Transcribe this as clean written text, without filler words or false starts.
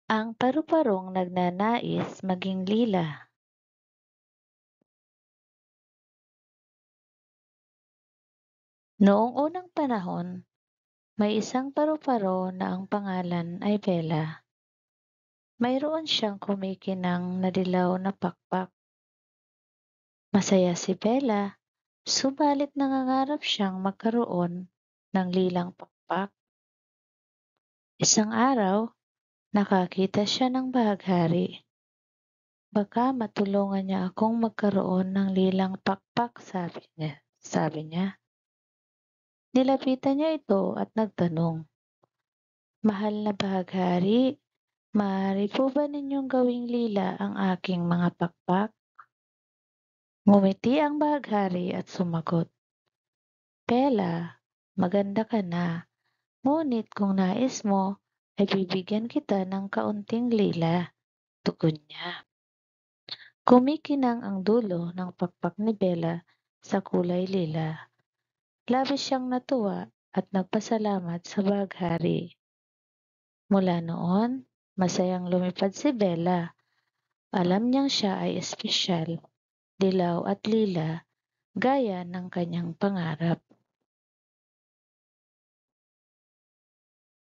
Ang paru-parong nagnanais maging lila. Noong unang panahon, may isang paru-paro na ang pangalan ay Bella. Mayroon siyang kumikinang na dilaw na pakpak. Masaya si Bella, subalit nangangarap siyang magkaroon ng lilang pakpak. Isang araw, nakakita siya ng bahaghari. Baka matulungan niya akong magkaroon ng lilang pakpak, sabi niya. Nilapitan niya ito at nagtanong, "Mahal na bahaghari, maaari po ba ninyong gawing lila ang aking mga pakpak?" Ngumiti ang bahaghari at sumagot, "Bella, maganda ka na, ngunit kung nais mo, ay bibigyan kita ng kaunting lila," tugon niya. Kumikinang ang dulo ng pakpak ni Bella sa kulay lila. Labis siyang natuwa at nagpasalamat sa bahaghari. Mula noon, masayang lumipad si Bella. Alam niyang siya ay espesyal, dilaw at lila, gaya ng kanyang pangarap.